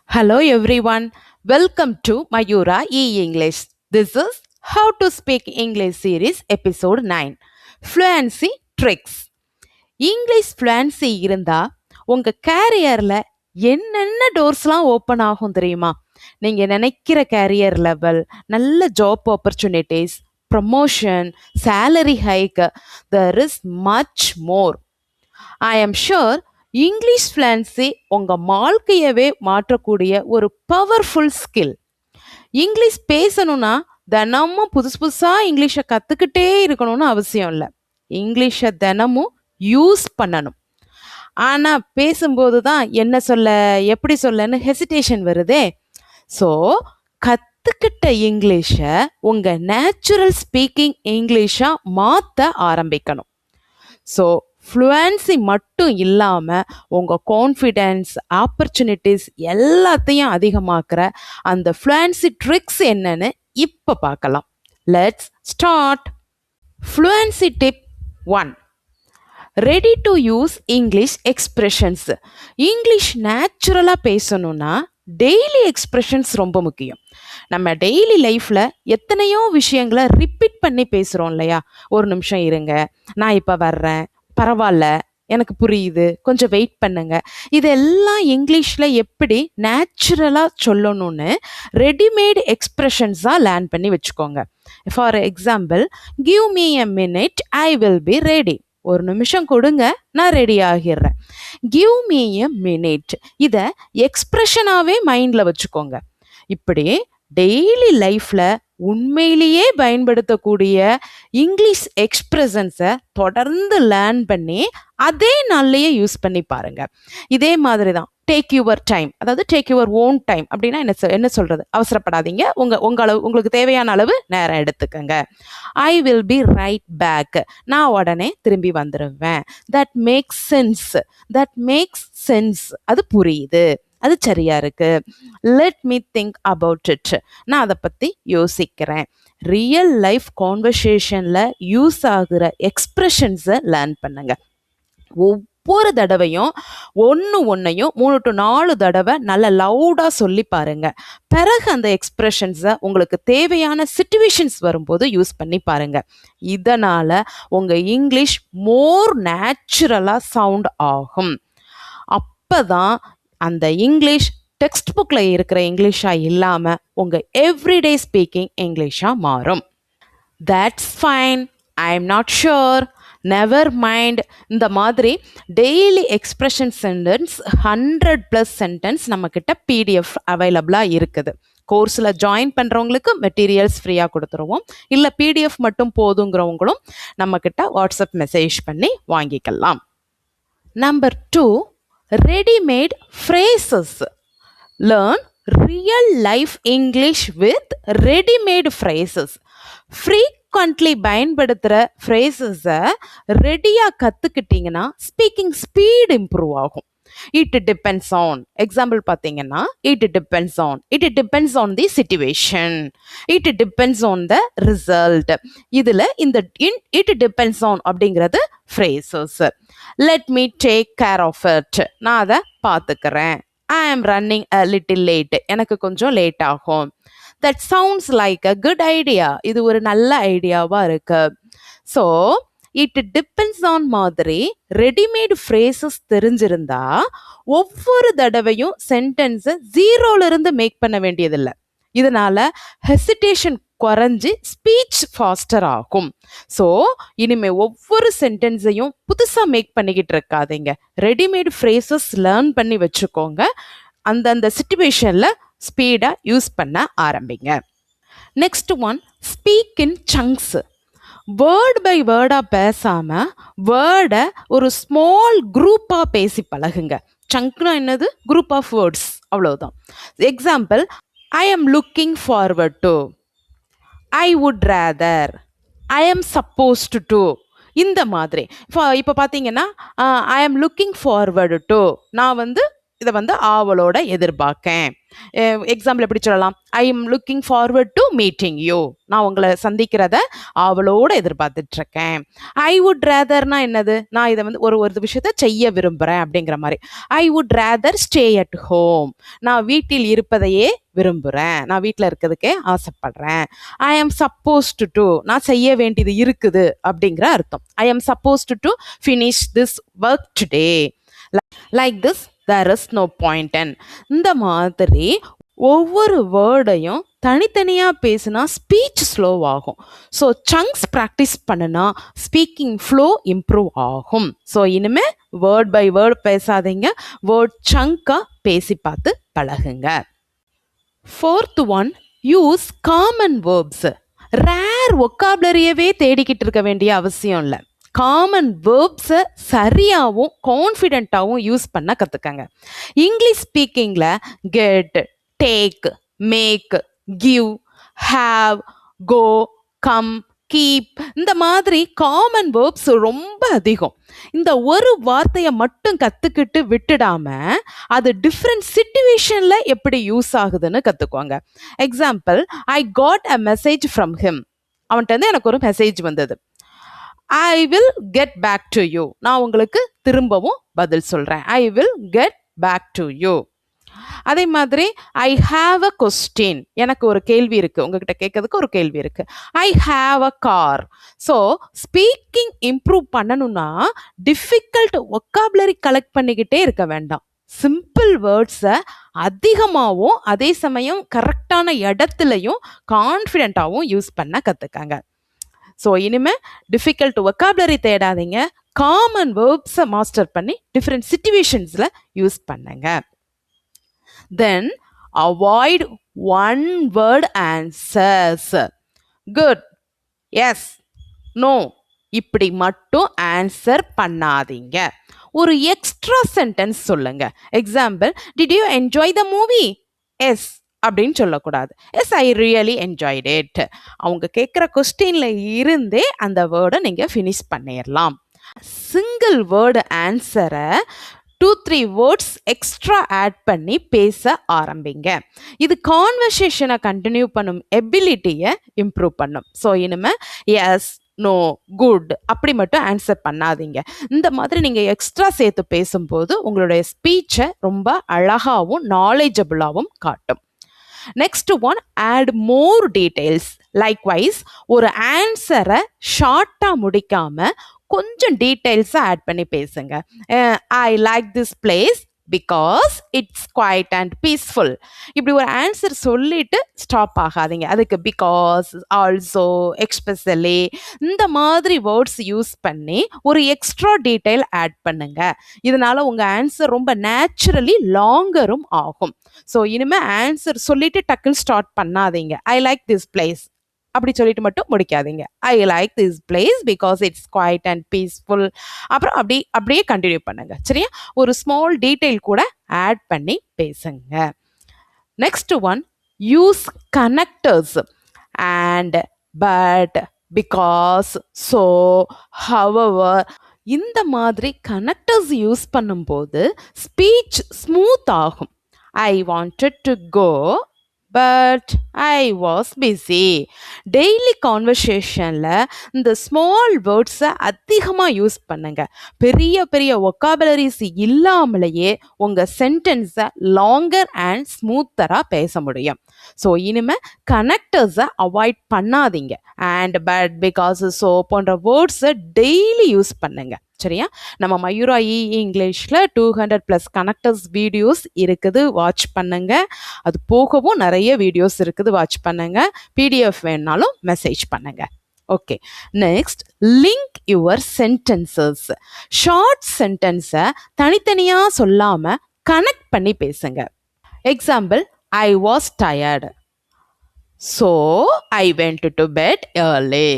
Hello everyone, welcome to Mayura E-English. This is How to Speak English series episode 9 Fluency Tricks. English fluency இருந்தா உங்க கேரியர்ல என்னென்ன டோர்ஸ்லாம் open ஆகும் தெரியுமா? நீங்க நினைக்கிற கேரியர் லெவல், நல்ல job opportunities, promotion, salary hike, there is much more. I am sure English fluency உங்கள் வாழ்க்கையவே மாற்றக்கூடிய ஒரு பவர்ஃபுல் ஸ்கில். இங்கிலீஷ் பேசணும்னா தினமும் புதுசு புதுசாக இங்கிலீஷை கற்றுக்கிட்டே இருக்கணும்னு அவசியம் இல்லை. இங்கிலீஷை தினமும் யூஸ் பண்ணணும். ஆனால் பேசும்போது தான் என்ன சொல்ல எப்படி சொல்லன்னு ஹெசிடேஷன் வருதே. ஸோ கற்றுக்கிட்ட இங்கிலீஷை உங்கள் நேச்சுரல் ஸ்பீக்கிங் இங்கிலீஷாக மாற்ற ஆரம்பிக்கணும். ஸோ ஃப்ளூயன்சி மட்டும் இல்லாமல் உங்கள் கான்ஃபிடென்ஸ், ஆப்பர்ச்சுனிட்டிஸ் எல்லாத்தையும் அதிகமாக்குற அந்த ஃப்ளூயன்சி ட்ரிக்ஸ் என்னன்னு இப்போ பார்க்கலாம். Let's start. Fluency tip 1. Ready to use English expressions. English நேச்சுரலாக பேசணும்னா டெய்லி எக்ஸ்பிரஷன்ஸ் ரொம்ப முக்கியம். நம்ம டெய்லி லைஃப்பில் எத்தனையோ விஷயங்களை ரிப்பீட் பண்ணி பேசுகிறோம் இல்லையா? ஒரு நிமிஷம் இருங்க, நான் இப்போ வர்றேன், பரவாயில்ல, எனக்கு புரியுது, கொஞ்சம் வெயிட் பண்ணுங்க. இதெல்லாம் இங்கிலீஷில் எப்படி நேச்சுரலாக சொல்லணும்னு ரெடிமேட் எக்ஸ்பிரஷன்ஸாக லேர்ன் பண்ணி வச்சுக்கோங்க. For example, give me a minute, I will be ready. ஒரு நிமிஷம் கொடுங்க, நான் ரெடி ஆகிடுறேன். கிவ் மீ எ மினிட், இதை எக்ஸ்பிரஷனாகவே மைண்டில் வச்சுக்கோங்க. இப்படி டெய்லி லைஃப்பில் உண்மையிலேயே பயன்படுத்தக்கூடிய இங்கிலீஷ் எக்ஸ்பிரஷன்ஸை தொடர்ந்து லேர்ன் பண்ணி அதே நாள்லேயே யூஸ் பண்ணி பாருங்க. இதே மாதிரி தான் டேக் யுவர் டைம், அதாவது டேக் யுவர் ஓன் டைம் அப்படின்னா என்ன சொல்றது? அவசரப்படாதீங்க, உங்களுக்கு தேவையான அளவு நேரம் எடுத்துக்கங்க. I will be right back, நான் உடனே திரும்பி வந்துடுவேன். That makes sense, that makes sense, அது புரியுது, அது சரியா இருக்கு. Let me think about it, நான் அதை பற்றி யோசிக்கிறேன். ரியல் லைஃப் கான்வர்சேஷனில் யூஸ் ஆகுற எக்ஸ்பிரஷன்ஸை லேர்ன் பண்ணுங்க. ஒவ்வொரு தடவையும் ஒன்றையும் 3 to 4 தடவை நல்ல லவுடாக சொல்லி பாருங்க. பிறகு அந்த எக்ஸ்பிரஷன்ஸை உங்களுக்கு தேவையான சிச்சுவேஷன்ஸ் வரும்போது யூஸ் பண்ணி பாருங்க. இதனால் உங்கள் இங்கிலீஷ் மோர் நேச்சுரலாக சவுண்ட் ஆகும். அப்போ தான் அந்த இங்கிலீஷ் டெக்ஸ்ட் புக்கில் இருக்கிற இங்கிலீஷாக இல்லாமல் உங்கள் எவ்ரிடே ஸ்பீக்கிங் இங்கிலீஷாக மாறும். That's fine, I am not sure, never mind. இந்த மாதிரி டெய்லி எக்ஸ்பிரஷன் சென்டென்ஸ் 100+ சென்டென்ஸ் நம்மக்கிட்ட பிடிஎஃப் அவைலபிளாக இருக்குது. கோர்ஸில் ஜாயின் பண்ணுறவங்களுக்கு மெட்டீரியல்ஸ் ஃப்ரீயாக கொடுத்துருவோம். இல்லை பிடிஎஃப் மட்டும் போதுங்கிறவங்களும் நம்மக்கிட்ட வாட்ஸ்அப் மெசேஜ் பண்ணி வாங்கிக்கலாம். Number 2, ready-made phrases. Learn real life English with ready-made phrases. Frequently பயன்படுத்துகிற ஃப்ரேசஸை ரெடியாக கற்றுக்கிட்டிங்கன்னா ஸ்பீக்கிங் ஸ்பீட் இம்ப்ரூவ் ஆகும். இட் டிபெண்ட்ஸ் ஆன், எக்ஸாம்பிள் பார்த்தீங்கன்னா it depends on the situation, it depends on the result. இதில் இந்த இட் டிபெண்ட்ஸ் ஆன் அப்படிங்கிறது phrases. Let me take care of it, நான் அதை பார்த்துக்கிறேன். ஐ ஆம் ரன்னிங் அ லிட்டில் லேட், எனக்கு கொஞ்சம் லேட் ஆகும். That sounds like a good idea, இது ஒரு நல்ல ஐடியாவாக இருக்கு. ஸோ இட் டிபெண்ட்ஸ் ஆன் மாதிரி ரெடிமேட் ஃப்ரேசஸ் தெரிஞ்சிருந்தா ஒவ்வொரு தடவையும் சென்டென்ஸை 0லேருந்து மேக் பண்ண வேண்டியதில்லை. இதனால ஹெசிடேஷன் குறைஞ்சி ஸ்பீச் ஃபாஸ்டர் ஆகும். ஸோ இனிமே ஒவ்வொரு சென்டென்ஸையும் புதுசாக மேக் பண்ணிக்கிட்டு இருக்காதீங்க. ரெடிமேட் ஃப்ரேசஸ் லேர்ன் பண்ணி வச்சுக்கோங்க. அந்தந்த சிச்சுவேஷனில் ஸ்பீடாக யூஸ் பண்ண ஆரம்பிங்க. Next one, speak in chunks. Word by வேர்டாக பேசாமல் வேர்டை ஒரு ஸ்மால் குரூப்பாக பேசி பழகுங்க. சங்க்னா என்னது? குரூப் ஆஃப் வேர்ட்ஸ், அவ்வளோதான். Example, I am looking forward to, I would rather, I am supposed to. இந்த மாதிரி இப்போ பார்த்தீங்கன்னா I am looking forward to, நான் இதை வந்து ஆவலோட எதிர்பார்க்கேன். எக்ஸாம்பிள் எப்படி சொல்லலாம்? I am looking forward to meeting you. நான் உங்களை சந்திக்கிறத ஆவலோட எதிர்பார்த்துட்டு இருக்கேன். ஐ வுட் ரேதர்னா என்னது? நான் இதை வந்து ஒரு விஷயத்த செய்ய விரும்புகிறேன் அப்படிங்கிற மாதிரி. ஐ would rather stay at home. நான் வீட்டில் இருப்பதையே விரும்புகிறேன், நான் வீட்டில் இருக்கிறதுக்கே ஆசைப்படுறேன். ஐ ஆம் சப்போஸ்டு டு, நான் செய்ய வேண்டியது இருக்குது அப்படிங்கிற அர்த்தம். I am supposed to finish this work today. Like this there is no point and. இந்த மாதிரி ஒவ்வொரு வேர்டையும் தனித்தனியாக பேசினா ஸ்பீச் ஸ்லோ ஆகும். ஸோ சங்க்ஸ் ப்ராக்டிஸ் பண்ணுனா ஸ்பீக்கிங் ஃப்ளோ இம்ப்ரூவ் ஆகும். ஸோ இனிமேல் வேர்ட் பை வேர்ட் பேசாதீங்க, வேர்ட் சங்காக பேசி பார்த்து பழகுங்க. Fourth one, use common verbs. Rare ஒக்காபுலரியவே தேடிக்கிட்டு இருக்க வேண்டிய அவசியம் இல்லை. காமன் வேர்ப்ஸை சரியாகவும் கான்ஃபிடென்ட்டாகவும் யூஸ் பண்ண கற்றுக்கங்க. இங்கிலீஷ் ஸ்பீக்கிங்கில் get, take, make, give, have, go, come, keep இந்த மாதிரி காமன் வேர்ப்ஸ் ரொம்ப அதிகம். இந்த ஒரு வார்த்தையை மட்டும் கற்றுக்கிட்டு விட்டுடாம அது டிஃப்ரெண்ட் சிச்சுவேஷனில் எப்படி யூஸ் ஆகுதுன்னு கற்றுக்குவாங்க. Example, I got a message from him. அவன்கிட்ட எனக்கு ஒரு மெசேஜ் வந்தது. I will get back to you. நான் உங்களுக்கு திரும்பவும் பதில் சொல்கிறேன். I will get back to you. அதே மாதிரி ஐ ஹாவ் அ கொஸ்டின். எனக்கு ஒரு கேள்வி இருக்குது, உங்ககிட்ட கேட்கறதுக்கு ஒரு கேள்வி இருக்குது. I have a car. So speaking improve பண்ணணும்னா டிஃபிகல்ட் ஒக்காபுலரி கலெக்ட் பண்ணிக்கிட்டே இருக்க வேண்டாம். சிம்பிள் வேர்ட்ஸை அதிகமாகவும் அதே சமயம் கரெக்டான இடத்துலையும் கான்ஃபிடென்ட்டாகவும் யூஸ் பண்ண கற்றுக்காங்க. ஸோ இனிமேல் டிஃபிகல்ட் ஒக்காபுலரி தேடாதீங்க, காமன் வேர்ப்ஸை மாஸ்டர் பண்ணி டிஃப்ரெண்ட் சிச்சுவேஷன்ஸில் யூஸ் பண்ணுங்க. Then avoid one word answers. Good, yes, no இப்படி மட்டும் ஆன்சர் பண்ணாதீங்க. ஒரு எக்ஸ்ட்ரா சென்டென்ஸ் சொல்லுங்க. Example, did you enjoy the movie? Yes அப்படின்னு சொல்லக்கூடாது. Yes, I really enjoyed it. அவங்க கேட்குற கொஸ்டின்ல இருந்தே அந்த வேர்டை நீங்கள் ஃபினிஷ் பண்ணிடலாம். சிங்கிள் வேர்டு ஆன்சரை 2-3 வேர்ட்ஸ் எக்ஸ்ட்ரா ஆட் பண்ணி பேச ஆரம்பிங்க. இது கான்வர்சேஷனை கண்டினியூ பண்ணும் எபிலிட்டியை இம்ப்ரூவ் பண்ணும். ஸோ இனிமேல் எஸ், நோ, குட் அப்படி மட்டும் ஆன்சர் பண்ணாதீங்க. இந்த மாதிரி நீங்கள் எக்ஸ்ட்ரா சேர்த்து பேசும்போது உங்களுடைய ஸ்பீச்சை ரொம்ப அழகாகவும் நாலேஜபிளாகவும் காட்டும். Next one, add more details. Likewise ஒரு ஆன்சரை ஷார்ட்டாக முடிக்காம கொஞ்சம் டீட்டெயில்ஸை ஆட் பண்ணி பேசுங்க. I like this place because it's quiet and peaceful. இப்படி ஒரு ஆன்சர் சொல்லிட்டு ஸ்டாப் ஆகாதீங்க. அதுக்கு பிகாஸ், ஆல்சோ, எக்ஸ்பெஷலி இந்த மாதிரி வேர்ட்ஸ் யூஸ் பண்ணி ஒரு எக்ஸ்ட்ரா டீட்டெயில் ஆட் பண்ணுங்க. இதனால உங்கள் ஆன்சர் ரொம்ப நேச்சுரலி லாங்கரும் ஆகும். ஸோ இனிமேல் ஆன்சர் சொல்லிட்டு டக்குன்னு ஸ்டார்ட் பண்ணாதீங்க. ஐ லைக் திஸ் பிளேஸ் அப்படி சொல்லிட்டு மட்டும் முடிக்காதீங்க. I like this place because it's quiet and peaceful. அப்புறம் அப்படியே கண்டினியூ பண்ணுங்க. சரியா? ஒரு ஸ்மால் டீட்டெயில் கூட ஆட் பண்ணி பேசுங்க. Next one, use connectors. And, but, because, so, however இந்த மாதிரி கனெக்டர்ஸ் யூஸ் பண்ணும்போது ஸ்பீச் ஸ்மூத் ஆகும். I wanted to go but I was busy. Daily கான்வர்சேஷனில் இந்த ஸ்மால் வேர்ட்ஸை அதிகமாக யூஸ் பண்ணுங்க. பெரிய பெரிய ஒக்காபுலரிஸ் இல்லாமலேயே உங்கள் சென்டென்ஸை லாங்கர் அண்ட் ஸ்மூத்தராக பேச முடியும். ஸோ இனிமேல் கனெக்டர்ஸை அவாய்ட் பண்ணாதீங்க. அண்ட், பட், பிகாஸ், ஸோ போன்ற வேர்ட்ஸை டெய்லி யூஸ் பண்ணுங்க. சரியா? நம்ம மயூரா இங்கிலீஷில் 200+ கனெக்டர்ஸ் வீடியோஸ் இருக்குது, வாட்ச் பண்ணுங்க. அது போகவும் நிறைய வீடியோஸ் இருக்குது, வாட்ச் பண்ணுங்க. பிடிஎஃப் வேணுனாலும் மெசேஜ் பண்ணுங்க. Okay, next, link your sentences. Short சென்டென்ஸை தனித்தனியாக சொல்லாமல் கனெக்ட் பண்ணி பேசுங்க. Example, I was tired, so I went to bed early.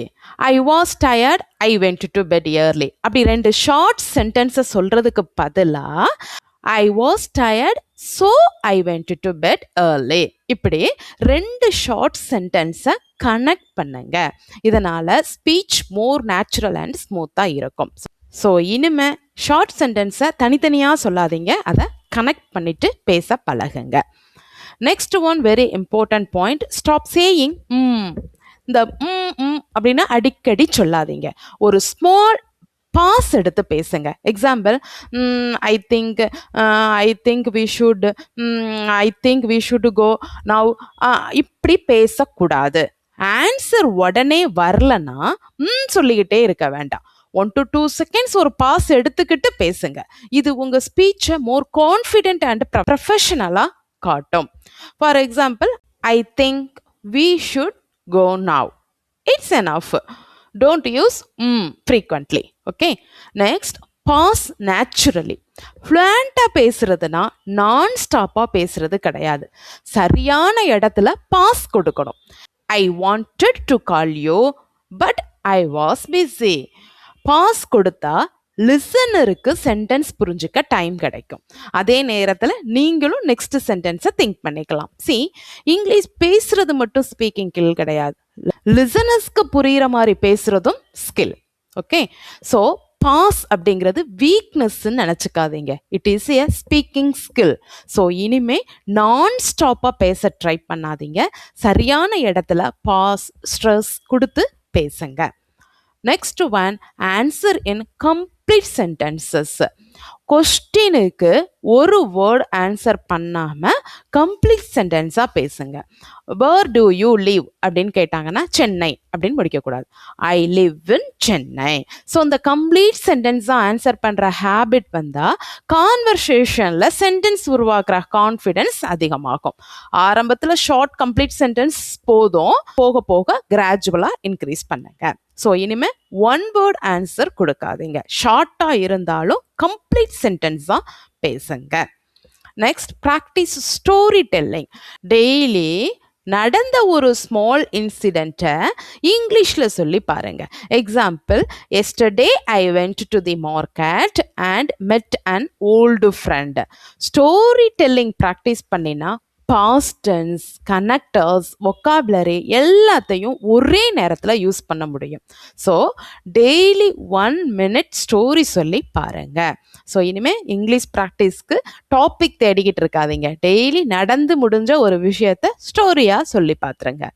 I was tired, I went to bed early. அப்படி 2 ஷார்ட் சென்டென்ஸை சொல்கிறதுக்கு பதிலாக I was tired, so I went to bed early. இப்படி 2 ஷார்ட் சென்டென்ஸை கனெக்ட் பண்ணுங்க. இதனால் ஸ்பீச் மோர் நேச்சுரல் அண்ட் ஸ்மூத்தாக இருக்கும். ஸோ இனிமேல் ஷார்ட் சென்டென்ஸை தனித்தனியாக சொல்லாதீங்க, அதை கனெக்ட் பண்ணிட்டு பேச பழகுங்க. Next one very important point, stop saying இந்த அப்படின்னா அடிக்கடி சொல்லாதீங்க. ஒரு ஸ்மால் பாஸ் எடுத்து பேசுங்க. Example, I think we should go now. இப்படி பேசக்கூடாது. ஆன்சர் உடனே வரலன்னா சொல்லிக்கிட்டே இருக்க வேண்டாம். 1 to 2 seconds ஒரு பாஸ் எடுத்துக்கிட்டு பேசுங்க. இது உங்க ஸ்பீச்சை மோர் கான்ஃபிடென்ட் அண்ட் ப்ரொஃபஷனலா காட்டும். For example, I think we should go now. It's enough. Don't use frequently. Okay. Next, pause naturally. ஃப்ளூயண்டா பேசுறதுனா நான் ஸ்டாப்பா பேசுறது கிடையாது. சரியான இடத்துல பாஸ் கொடுக்கணும். I wanted to call you but I was busy. Pause கொடுத்தா லிசனருக்கு சென்டென்ஸ் புரிஞ்சுக்க டைம் கிடைக்கும். அதே நேரத்தில் நீங்களும் நெக்ஸ்ட் சென்டென்ஸை திங்க் பண்ணிக்கலாம். இங்கிலீஷ் பேசுறது மட்டும் ஸ்பீக்கிங் ஸ்கில் கிடையாது, லிசனர்ஸ்க்கு புரிகிற மாதிரி பேசுறதும் ஸ்கில். ஓகே. ஸோ பாஸ் அப்படிங்கிறது வீக்னஸ்ன்னு நினச்சிக்காதீங்க. It is a speaking skill. So இனிமே நான் ஸ்டாப்பாக பேச ட்ரை பண்ணாதீங்க. சரியான இடத்துல பாஸ், ஸ்ட்ரெஸ் கொடுத்து பேசுங்க. Next one, answer in complete sentences. கொஸ்டினுக்கு ஒரு வேர்ட் ஆன்சர் பண்ணாமல் கம்ப்ளீட் சென்டென்ஸாக பேசுங்க. வேர் டு யூ லிவ் அப்படின்னு கேட்டாங்கன்னா சென்னை அப்படின்னு முடிக்கக்கூடாது. I live in Chennai. So இந்த கம்ப்ளீட் சென்டென்ஸாக ஆன்சர் பண்ணுற ஹேபிட் வந்தால் கான்வர்சேஷனில் சென்டென்ஸ் உருவாக்குற கான்ஃபிடென்ஸ் அதிகமாகும். ஆரம்பத்தில் ஷார்ட் கம்ப்ளீட் சென்டென்ஸ் போதும், போக போக கிராஜுவலாக இன்க்ரீஸ் பண்ணுங்க. ஸோ இனிமேல் ஒன் வேர்ட் ஆன்சர் கொடுக்காதீங்க. ஷார்ட்டாக இருந்தாலும் கம்ப்ளீட் சென்டென்ஸாக பேசுங்க. Next, practice story telling. Daily நடந்த ஒரு ஸ்மால் இன்சிடெண்ட்டை இங்கிலீஷில் சொல்லி பாருங்க. Example, yesterday I went to the market and மெட் an old friend. Story telling practice பண்ணினா பாஸ்ட் டென்ஸ், கனெக்டர்ஸ், வொக்காபுலரி எல்லாத்தையும் ஒரே நேரத்தில் யூஸ் பண்ண முடியும். ஸோ டெய்லி 1 minute ஸ்டோரி சொல்லி பாருங்க. ஸோ இனிமேல் இங்கிலீஷ் ப்ராக்டிஸ்க்கு டாபிக் தேடிக்கிட்டு இருக்காதீங்க. டெய்லி நடந்து முடிஞ்ச ஒரு விஷயத்த ஸ்டோரியாக சொல்லி பார்த்துருங்க.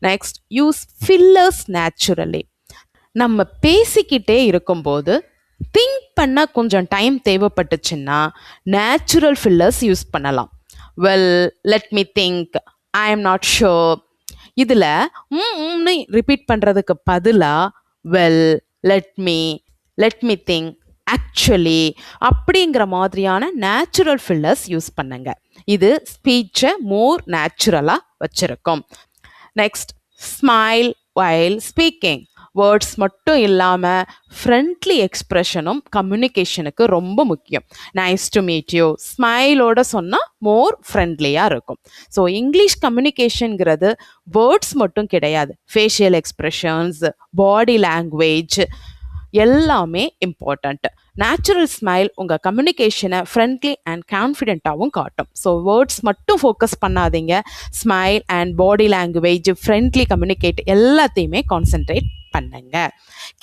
Next, use fillers naturally. நம்ம பேசிக்கிட்டே இருக்கும்போது திங்க் பண்ண கொஞ்சம் டைம் தேவைப்பட்டுச்சுன்னா நேச்சுரல் ஃபில்லர்ஸ் யூஸ் பண்ணலாம். Well, let me think, I am not sure. இதில் ரிப்பீட் பண்ணுறதுக்கு பதிலாக well, let me think, actually அப்படிங்கிற மாதிரியான நேச்சுரல் ஃபில்லர்ஸ் யூஸ் பண்ணுங்க. இது ஸ்பீச்சை மோர் நேச்சுரலாக வச்சுருக்கும். Next, smile while speaking. Words மட்டும் இல்லாமல் ஃப்ரெண்ட்லி எக்ஸ்ப்ரெஷனும் கம்யூனிகேஷனுக்கு ரொம்ப முக்கியம். நைஸ் டு மீட் யூ ஸ்மைலோட சொன்னால் மோர் ஃப்ரெண்ட்லியாக இருக்கும். ஸோ இங்கிலீஷ் கம்யூனிகேஷனுங்கிறது வேர்ட்ஸ் மட்டும் கிடையாது, ஃபேஷியல் எக்ஸ்ப்ரெஷன்ஸ், பாடி லாங்குவேஜ் எல்லாமே இம்பார்ட்டண்ட். நேச்சுரல் ஸ்மைல் உங்கள் கம்யூனிகேஷனை ஃப்ரெண்ட்லி அண்ட் கான்ஃபிடென்ட்டாகவும் காட்டும். ஸோ வேர்ட்ஸ் மட்டும் ஃபோக்கஸ் பண்ணாதீங்க, smile and body language, friendly communicate எல்லாத்தையுமே கான்சென்ட்ரேட் பண்ணுங்க.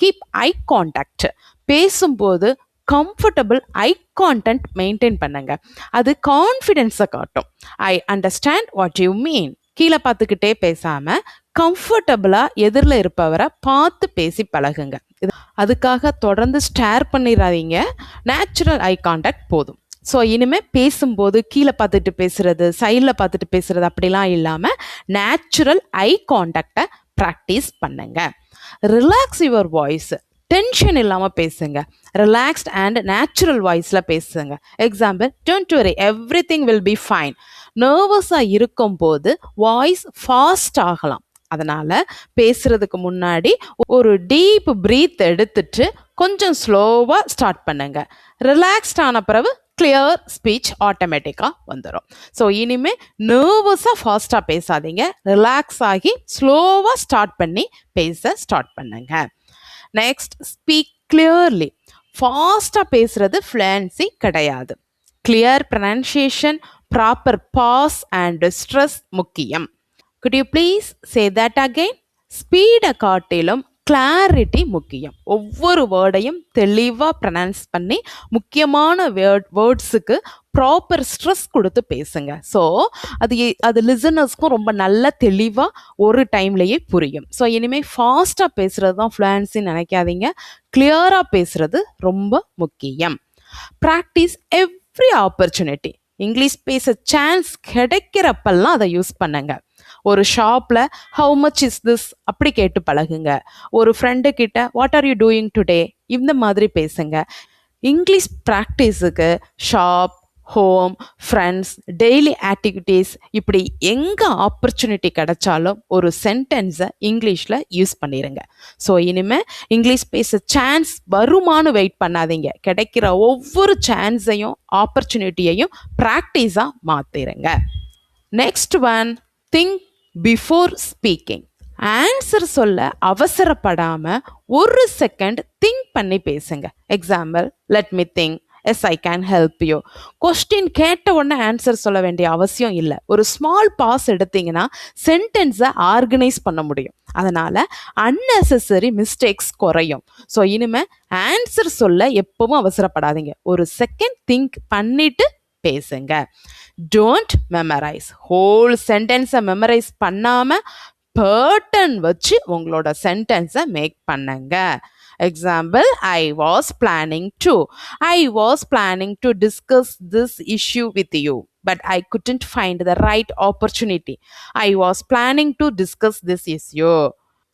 Keep eye contact. பேசும்போது கம்ஃபர்டபுள் ஐ கான்டாக்ட் மெயின்டைன் பண்ணுங்க. அது கான்ஃபிடென்ஸை காட்டும். I understand what you mean. கீழே பார்த்துக்கிட்டே பேசாமல் கம்ஃபர்டபுளாக எதிரில் இருப்பவரை பார்த்து பேசி பழகுங்க. அதுக்காக தொடர்ந்து ஸ்டேர் பண்ணிடாதீங்க. நேச்சுரல் ஐ கான்டாக்ட் போதும். ஸோ இனிமேல் பேசும்போது கீழே பார்த்துட்டு பேசுகிறது, சைடில் பார்த்துட்டு பேசுகிறது அப்படிலாம் இல்லாமல் நேச்சுரல் ஐ கான்டாக்டை ப்ராக்டிஸ் பண்ணுங்க. Relax your voice. டென்ஷன் இல்லாமல் பேசுங்க. ரிலாக்ஸ்ட் அண்ட் நேச்சுரல் வாய்ஸில் பேசுங்க. Example, don't worry, everything will be fine. நர்வஸாக இருக்கும்போது வாய்ஸ் ஃபாஸ்ட் ஆகலாம். அதனால் பேசுகிறதுக்கு முன்னாடி ஒரு டீப் ப்ரீத் எடுத்துட்டு கொஞ்சம் ஸ்லோவாக ஸ்டார்ட் பண்ணுங்க. ரிலாக்ஸ்ட் ஆன பிறகு கிளியர் ஸ்பீச் ஆட்டோமேட்டிக்காக வந்துடும். ஸோ இனிமேல் நர்வஸாக ஃபாஸ்ட்டாக பேசாதீங்க. ரிலாக்ஸ் ஆகி ஸ்லோவாக ஸ்டார்ட் பண்ணி பேச ஸ்டார்ட் பண்ணுங்க. Next, speak clearly. ஃபாஸ்ட்டாக பேசுகிறது ஃப்ளூயன்சி கிடையாது. Clear pronunciation, proper pause and stress முக்கியம். Could you please say that again? ஸ்பீடை காட்டிலும் கிளாரிட்டி முக்கியம். ஒவ்வொரு வேர்டையும் தெளிவாக ப்ரனவுன்ஸ் பண்ணி முக்கியமான வேர்ட்ஸுக்கு ப்ராப்பர் ஸ்ட்ரெஸ் கொடுத்து பேசுங்க. ஸோ அது லிசனர்ஸ்க்கும் ரொம்ப நல்ல தெளிவாக ஒரு டைம்லேயே புரியும். ஸோ இனிமேல் ஃபாஸ்ட்டாக பேசுகிறது தான் ஃப்ளூயன்சின்னு நினைக்காதீங்க. கிளியராக பேசுகிறது ரொம்ப முக்கியம். Practice every opportunity. இங்கிலீஷ் பேச சான்ஸ் கிடைக்கிறப்பெல்லாம் அதை யூஸ் பண்ணுங்க. ஒரு ஷாப்பில் ஹவு மச் இஸ் திஸ் அப்படி கேட்டு பழகுங்க. ஒரு ஃப்ரெண்டு கிட்ட what are you doing today இந்த மாதிரி பேசுங்க. இங்கிலீஷ் ப்ராக்டிஸுக்கு shop, home, friends, daily activities இப்படி எங்கே ஆப்பர்ச்சுனிட்டி கிடைச்சாலும் ஒரு சென்டென்ஸை இங்கிலீஷில் யூஸ் பண்ணிடுங்க. ஸோ இனிமேல் இங்கிலீஷ் பேச சான்ஸ் வருமானு வெயிட் பண்ணாதீங்க. கிடைக்கிற ஒவ்வொரு சான்ஸையும் ஆப்பர்ச்சுனிட்டியையும் ப்ராக்டிஸாக மாற்றிடுங்க. Next one, think before speaking. Answer சொல்ல அவசரப்படாமல் ஒரு செகண்ட் திங்க் பண்ணி பேசுங்க. Example, let me think, yes I can help you. Question கேட்ட உடனே ஆன்சர் சொல்ல வேண்டிய அவசியம் இல்லை. ஒரு ஸ்மால் பாஸ் எடுத்தீங்கன்னா சென்டென்ஸை ஆர்கனைஸ் பண்ண முடியும். அதனால் அன்னெசரி மிஸ்டேக்ஸ் குறையும். ஸோ இனிமேல் ஆன்சர் சொல்ல எப்பவும் அவசரப்படாதீங்க. ஒரு செகண்ட் திங்க் பண்ணிட்டு பேசுங்க. Don't memorise. ஹோல் சென்டென்ஸை மெமரைஸ் பண்ணாமல் பேட்டர்ன் வச்சு உங்களோட சென்டென்ஸை மேக் பண்ணுங்க. Example, I was planning to discuss this issue with you, but I couldn't find the right opportunity. I was planning to discuss this issue.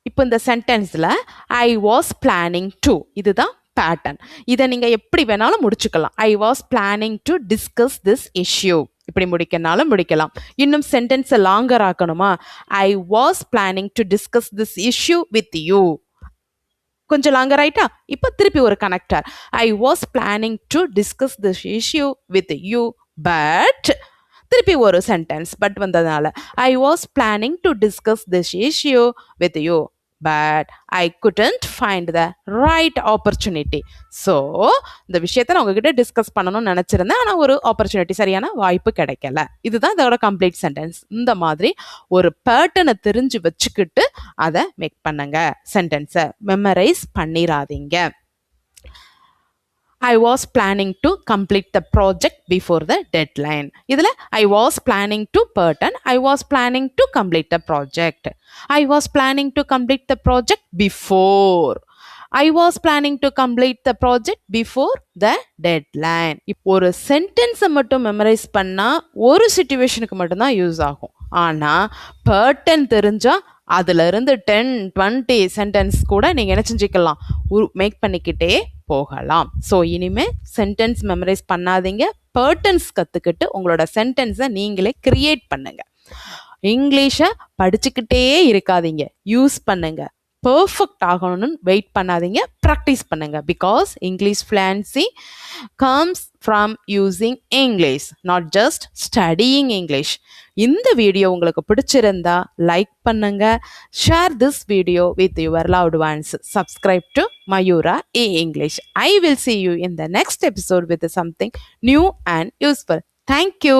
இப்போ இந்த சென்டென்ஸில் I was planning to இதுதான் pattern. இதை நீங்கள் எப்படி வேணாலும் முடிச்சுக்கலாம். I was planning to discuss this issue இப்படி முடிக்கனாலும் முடிக்கலாம். இன்னும் சென்டென்ஸை longer ஆக்கணுமா, I was planning to discuss this issue with you. கொஞ்சம் லாங்கர் ஆயிட்டா இப்போ திருப்பி ஒரு connector. I was planning to discuss this issue with you, but திருப்பி ஒரு சென்டென்ஸ் பட் வந்ததுனால I was planning to discuss this issue with you, but I couldn't find the right opportunity. So இந்த விஷயத்தை நான் உங்ககிட்ட டிஸ்கஸ் பண்ணணும்னு நினச்சிருந்தேன், ஆனால் ஒரு ஆப்பர்ச்சுனிட்டி, சரியான வாய்ப்பு கிடைக்கல. இதுதான் இதோட கம்ப்ளீட் சென்டென்ஸ். இந்த மாதிரி ஒரு பேட்டர்னை தெரிஞ்சு வச்சுக்கிட்டு அதை மேக் பண்ணுங்க. சென்டென்ஸை மெமரைஸ் பண்ணிடாதீங்க. I was planning to complete the project before the deadline. இதில் I was planning to pattern, I was planning to complete the project. I was planning to complete the project before. I was planning to complete the project before the deadline. இப்போ ஒரு சென்டென்ஸை மட்டும் memorise பண்ணால் ஒரு சிச்சுவேஷனுக்கு மட்டும்தான் use ஆகும். ஆனால் pattern தெரிஞ்சால் அதிலிருந்து 10-20 சென்டென்ஸ் கூட நீங்கள் என்ன செஞ்சுக்கலாம், மேக் பண்ணிக்கிட்டே போகலாம். ஸோ இனிமேல் சென்டென்ஸ் மெமரைஸ் பண்ணாதீங்க, பேட்டர்ன்ஸ் கற்றுக்கிட்டு உங்களோட சென்டென்ஸை நீங்களே கிரியேட் பண்ணுங்க. இங்கிலீஷை படிச்சுக்கிட்டே இருக்காதீங்க, யூஸ் பண்ணுங்க. பர்ஃபெக்ட் ஆகணும்னு வெயிட் பண்ணாதீங்க, ப்ராக்டிஸ் பண்ணுங்க. Because English fluency comes from using English, not just studying English. இந்த வீடியோ உங்களுக்கு பிடிச்சிருந்தா லைக் பண்ணுங்க, share this video with your loved once, subscribe to Mayura E-English. I will see you in the next episode with something new and useful. Thank you.